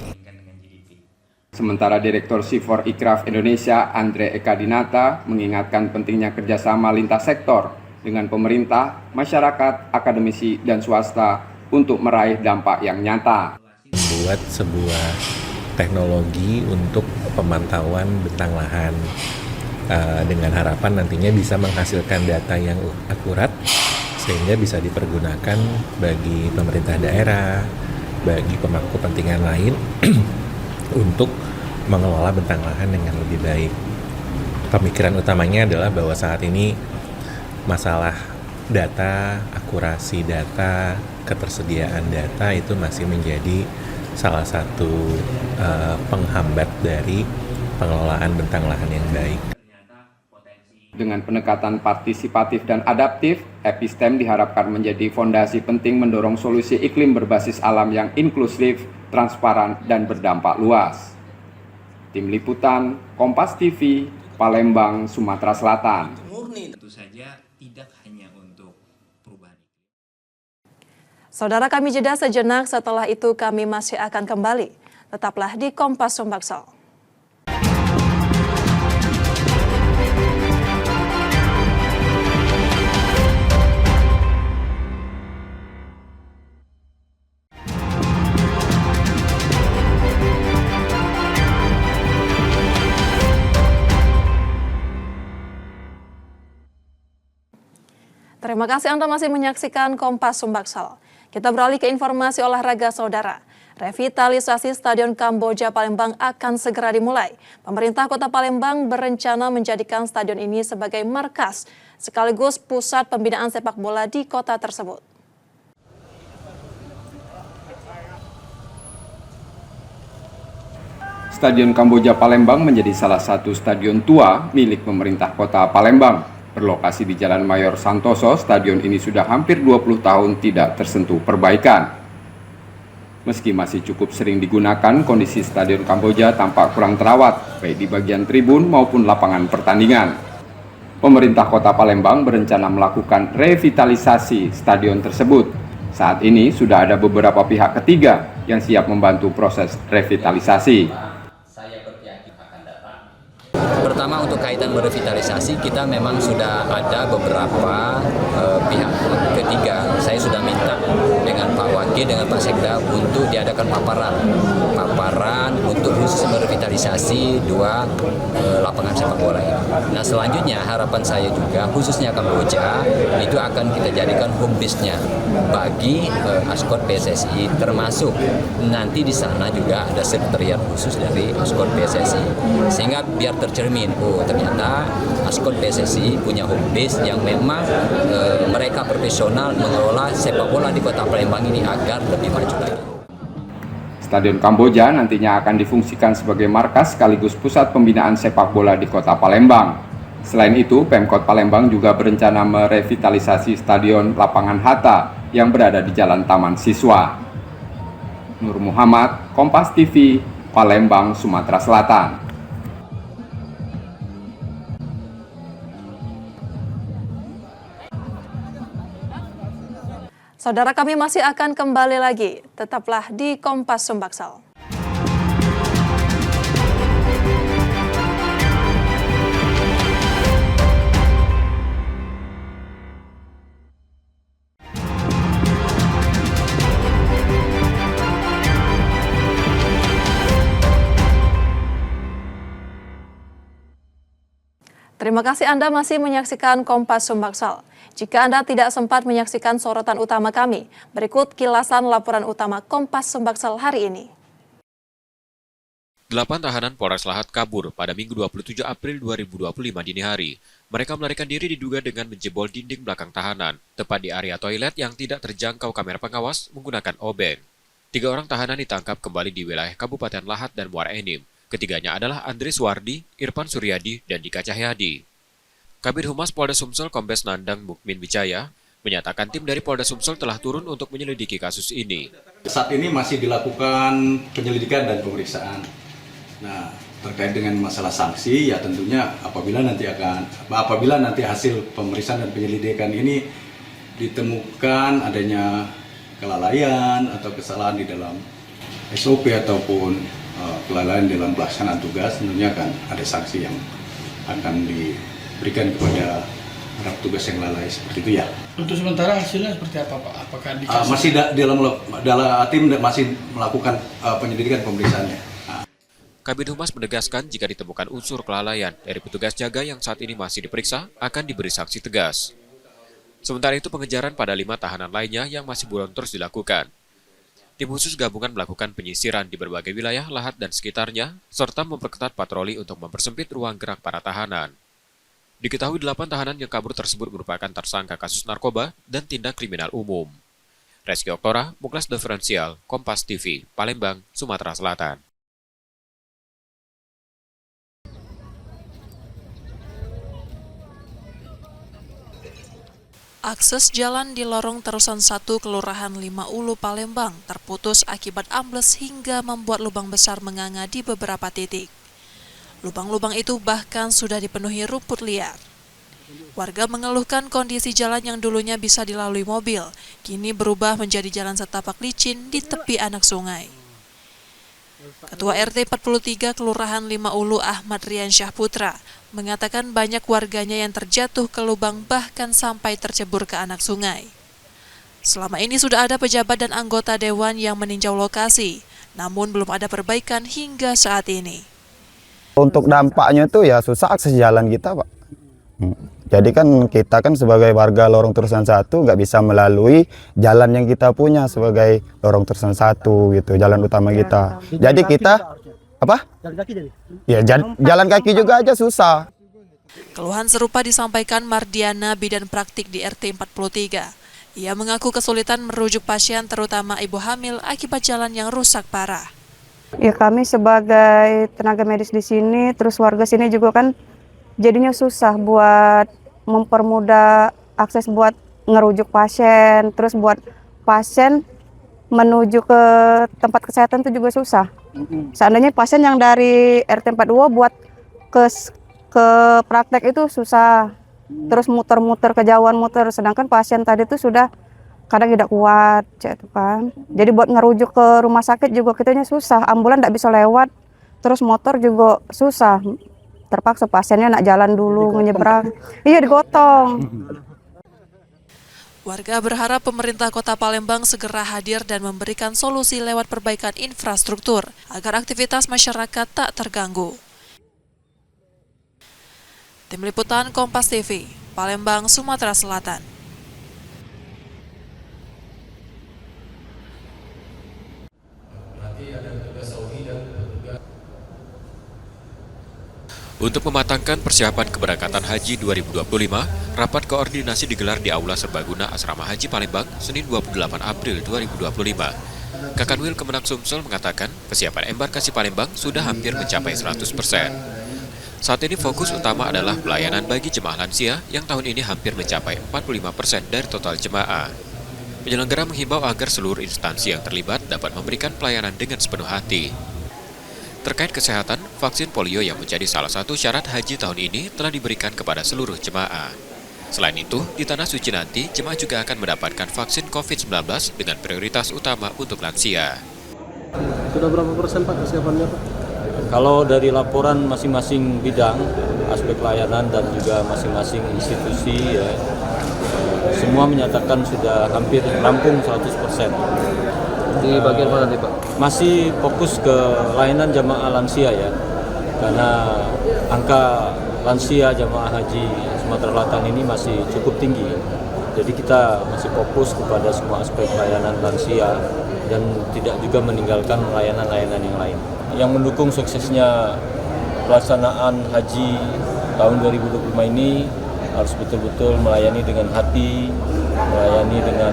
[SPEAKER 3] Sementara Direktur Sifor Ikraf Indonesia Andre Eka Dinata mengingatkan pentingnya kerjasama lintas sektor dengan pemerintah, masyarakat, akademisi, dan swasta untuk meraih dampak yang nyata.
[SPEAKER 6] Membuat sebuah teknologi untuk pemantauan bentang lahan dengan harapan nantinya bisa menghasilkan data yang akurat sehingga bisa dipergunakan bagi pemerintah daerah, bagi pemangku kepentingan lain untuk mengelola bentang lahan dengan lebih baik. Pemikiran utamanya adalah bahwa saat ini masalah data, akurasi data, ketersediaan data itu masih menjadi salah satu penghambat dari pengelolaan bentang lahan yang baik.
[SPEAKER 3] Dengan pendekatan partisipatif dan adaptif, Epistem diharapkan menjadi fondasi penting mendorong solusi iklim berbasis alam yang inklusif, transparan, dan berdampak luas. Tim Liputan, Kompas TV, Palembang, Sumatera Selatan.
[SPEAKER 8] Murni tentu saja tidak hanya untuk perubahan.
[SPEAKER 1] Saudara, kami jeda sejenak, setelah itu kami masih akan kembali. Tetaplah di Kompas Sumbaksel. Terima kasih Anda masih menyaksikan Kompas Sumbaksel. Kita beralih ke informasi olahraga, saudara. Revitalisasi Stadion Kamboja Palembang akan segera dimulai. Pemerintah Kota Palembang berencana menjadikan stadion ini sebagai markas, sekaligus pusat pembinaan sepak bola di kota tersebut.
[SPEAKER 3] Stadion Kamboja Palembang menjadi salah satu stadion tua milik pemerintah Kota Palembang. Berlokasi di Jalan Mayor Santoso, stadion ini sudah hampir 20 tahun tidak tersentuh perbaikan. Meski masih cukup sering digunakan, kondisi Stadion Kamboja tampak kurang terawat, baik di bagian tribun maupun lapangan pertandingan. Pemerintah Kota Palembang berencana melakukan revitalisasi stadion tersebut. Saat ini sudah ada beberapa pihak ketiga yang siap membantu proses revitalisasi.
[SPEAKER 9] Pertama, untuk kaitan merevitalisasi, kita memang sudah ada beberapa pihak ketiga. Saya sudah minta dengan Pak Wakil, dengan Pak Sekda untuk diadakan paparan untuk khusus merevitalisasi dua lapangan sepak bola ini. Nah, selanjutnya harapan saya juga khususnya Kamboja itu akan kita jadikan home base-nya bagi Askot PSSI, termasuk nanti di sana juga ada sekretariat khusus dari Askot PSSI, sehingga biar tercermin, oh ternyata Askot PSSI punya home base yang memang mereka profesional mengelola sepak bola di Kota Palembang ini agar lebih maju lagi.
[SPEAKER 3] Stadion Kamboja nantinya akan difungsikan sebagai markas sekaligus pusat pembinaan sepak bola di Kota Palembang. Selain itu, Pemkot Palembang juga berencana merevitalisasi Stadion Lapangan Hatta yang berada di Jalan Taman Siswa. Nur Muhammad, Kompas TV, Palembang, Sumatera Selatan.
[SPEAKER 1] Saudara, kami masih akan kembali lagi. Tetaplah di Kompas Sumbaksel. Terima kasih Anda masih menyaksikan Kompas Sumbaksel. Jika Anda tidak sempat menyaksikan sorotan utama kami, berikut kilasan laporan utama Kompas Sumbaksel hari ini.
[SPEAKER 2] 8 tahanan Polres Lahat kabur pada Minggu 27 April 2025 dini hari. Mereka melarikan diri diduga dengan menjebol dinding belakang tahanan, tepat di area toilet yang tidak terjangkau kamera pengawas menggunakan obeng. 3 orang tahanan ditangkap kembali di wilayah Kabupaten Lahat dan Muara Enim. Ketiganya adalah Andres Wardi, Irfan Suryadi, dan Dika Cahyadi. Kabid Humas Polda Sumsel Kombes Nandang Mukmin Wijaya menyatakan tim dari Polda Sumsel telah turun untuk menyelidiki kasus ini.
[SPEAKER 10] Saat ini masih dilakukan penyelidikan dan pemeriksaan. Nah, terkait dengan masalah sanksi, ya tentunya apabila nanti hasil pemeriksaan dan penyelidikan ini ditemukan adanya kelalaian atau kesalahan di dalam SOP ataupun kelalaian dalam pelaksanaan tugas, tentunya akan ada sanksi yang akan diberikan kepada para petugas yang lalai seperti itu ya.
[SPEAKER 11] Untuk sementara hasilnya seperti apa Pak? Apakah dikasih?
[SPEAKER 10] Masih dalam tim masih melakukan penyelidikan pemeriksaannya.
[SPEAKER 2] Kabid Humas menegaskan jika ditemukan unsur kelalaian dari petugas jaga yang saat ini masih diperiksa akan diberi sanksi tegas. Sementara itu pengejaran pada 5 tahanan lainnya yang masih buron terus dilakukan. Tim khusus gabungan melakukan penyisiran di berbagai wilayah Lahat dan sekitarnya, serta memperketat patroli untuk mempersempit ruang gerak para tahanan. Diketahui 8 tahanan yang kabur tersebut merupakan tersangka kasus narkoba dan tindak kriminal umum. Reski Oktora, Muklas Diferensial, Kompas TV, Palembang, Sumatera Selatan.
[SPEAKER 1] Akses jalan di lorong Terusan 1 Kelurahan 5 Ulu, Palembang terputus akibat ambles hingga membuat lubang besar menganga di beberapa titik. Lubang-lubang itu bahkan sudah dipenuhi rumput liar. Warga mengeluhkan kondisi jalan yang dulunya bisa dilalui mobil, kini berubah menjadi jalan setapak licin di tepi anak sungai. Ketua RT 43 Kelurahan 5 Ulu Ahmad Riansyah Putra mengatakan banyak warganya yang terjatuh ke lubang bahkan sampai tercebur ke anak sungai. Selama ini sudah ada pejabat dan anggota dewan yang meninjau lokasi, namun belum ada perbaikan hingga saat ini.
[SPEAKER 23] Untuk dampaknya itu ya susah akses jalan kita Pak. Jadi kan kita kan sebagai warga lorong Terusan 1 nggak bisa melalui jalan yang kita punya sebagai lorong Terusan 1 gitu, jalan utama kita. Jadi kita apa? Jalan kaki jadi? Ya jalan kaki juga aja susah.
[SPEAKER 1] Keluhan serupa disampaikan Mardiana bidan praktik di RT 43. Ia mengaku kesulitan merujuk pasien terutama ibu hamil akibat jalan yang rusak parah.
[SPEAKER 12] Ya kami sebagai tenaga medis di sini, terus warga sini juga kan jadinya susah buat mempermudah akses buat ngerujuk pasien, terus buat pasien menuju ke tempat kesehatan itu juga susah. Seandainya pasien yang dari RT 42 buat ke praktek itu susah, terus muter-muter kejauhan muter, sedangkan pasien tadi itu sudah kadang tidak kuat, gitu kan. Jadi buat ngerujuk ke rumah sakit juga kitanya susah, ambulan tidak bisa lewat, terus motor juga susah. Terpaksa pasiennya nak jalan dulu, menyeberang. Iya, digotong.
[SPEAKER 1] Warga berharap pemerintah Kota Palembang segera hadir dan memberikan solusi lewat perbaikan infrastruktur agar aktivitas masyarakat tak terganggu. Tim Liputan Kompas TV, Palembang, Sumatera Selatan.
[SPEAKER 2] Untuk mematangkan persiapan keberangkatan Haji 2025, rapat koordinasi digelar di Aula Serbaguna Asrama Haji Palembang, Senin 28 April 2025. Kakanwil Kemenak Sumsel mengatakan kesiapan embarkasi Palembang sudah hampir mencapai 100%. Saat ini fokus utama adalah pelayanan bagi jemaah lansia yang tahun ini hampir mencapai 45% dari total jemaah. Penyelenggara menghimbau agar seluruh instansi yang terlibat dapat memberikan pelayanan dengan sepenuh hati. Terkait kesehatan, vaksin polio yang menjadi salah satu syarat haji tahun ini telah diberikan kepada seluruh jemaah. Selain itu, di Tanah Suci nanti, jemaah juga akan mendapatkan vaksin COVID-19 dengan prioritas utama untuk lansia.
[SPEAKER 13] Sudah berapa persen Pak kesiapannya Pak?
[SPEAKER 14] Kalau dari laporan masing-masing bidang, aspek layanan dan juga masing-masing institusi, ya, semua menyatakan sudah hampir rampung 100%.
[SPEAKER 13] Di bagian mana nih Pak?
[SPEAKER 14] Masih fokus ke layanan jamaah lansia ya, karena angka lansia jamaah haji Sumatera Selatan ini masih cukup tinggi. Jadi kita masih fokus kepada semua aspek layanan lansia dan tidak juga meninggalkan layanan-layanan yang lain. Yang mendukung suksesnya pelaksanaan haji tahun 2025 ini harus betul-betul melayani dengan hati, melayani dengan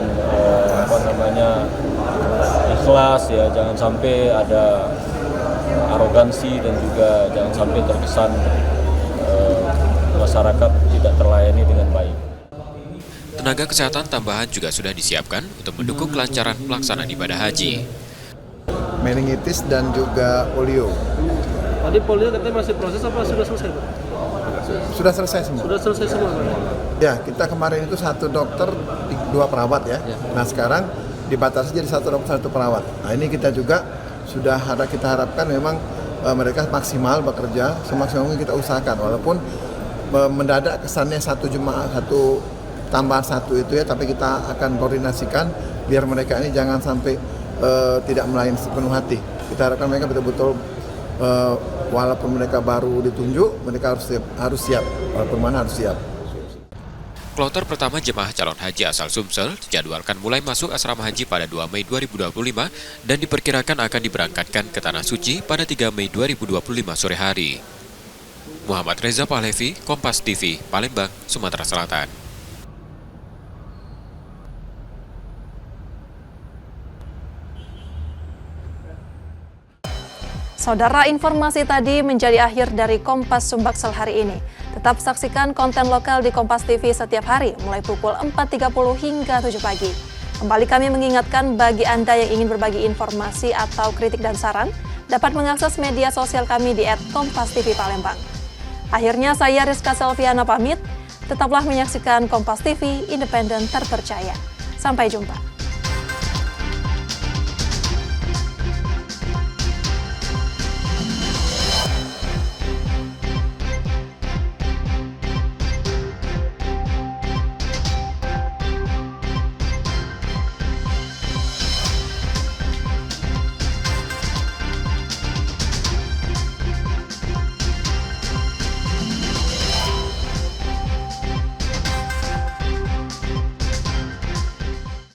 [SPEAKER 14] ikhlas ya, jangan sampai ada arogansi dan juga jangan sampai terkesan masyarakat tidak terlayani dengan baik.
[SPEAKER 2] Tenaga kesehatan tambahan juga sudah disiapkan untuk mendukung kelancaran pelaksanaan ibadah haji.
[SPEAKER 16] Meningitis dan juga polio.
[SPEAKER 13] Tadi polnya katanya masih proses apa sudah selesai, Pak?
[SPEAKER 15] Sudah selesai semua.
[SPEAKER 13] Sudah selesai semua, Pak?
[SPEAKER 15] Ya, kita kemarin itu 1 dokter, 2 perawat ya. Nah sekarang dibatasi jadi 1 dokter 1 perawat. Nah ini kita juga sudah kita harapkan memang mereka maksimal bekerja semaksimal mungkin kita usahakan, walaupun mendadak kesannya 1 jemaah 1 tambahan 1 itu ya, tapi kita akan koordinasikan biar mereka ini jangan sampai tidak melayani sepenuh hati. Kita harapkan mereka betul-betul walaupun mereka baru ditunjuk, mereka harus siap, walaupun mana harus siap.
[SPEAKER 2] Kloter pertama jemaah calon haji asal Sumsel dijadwalkan mulai masuk asrama haji pada 2 Mei 2025 dan diperkirakan akan diberangkatkan ke Tanah Suci pada 3 Mei 2025 sore hari. Muhammad Reza Pahlevi, Kompas TV, Palembang, Sumatera Selatan.
[SPEAKER 1] Saudara, informasi tadi menjadi akhir dari Kompas Sumbaksel hari ini. Tetap saksikan konten lokal di Kompas TV setiap hari, mulai pukul 4.30 hingga 7 pagi. Kembali kami mengingatkan bagi Anda yang ingin berbagi informasi atau kritik dan saran, dapat mengakses media sosial kami di @KompasTV_Palembang. Akhirnya saya Rizka Selviana pamit, tetaplah menyaksikan Kompas TV, independen terpercaya. Sampai jumpa.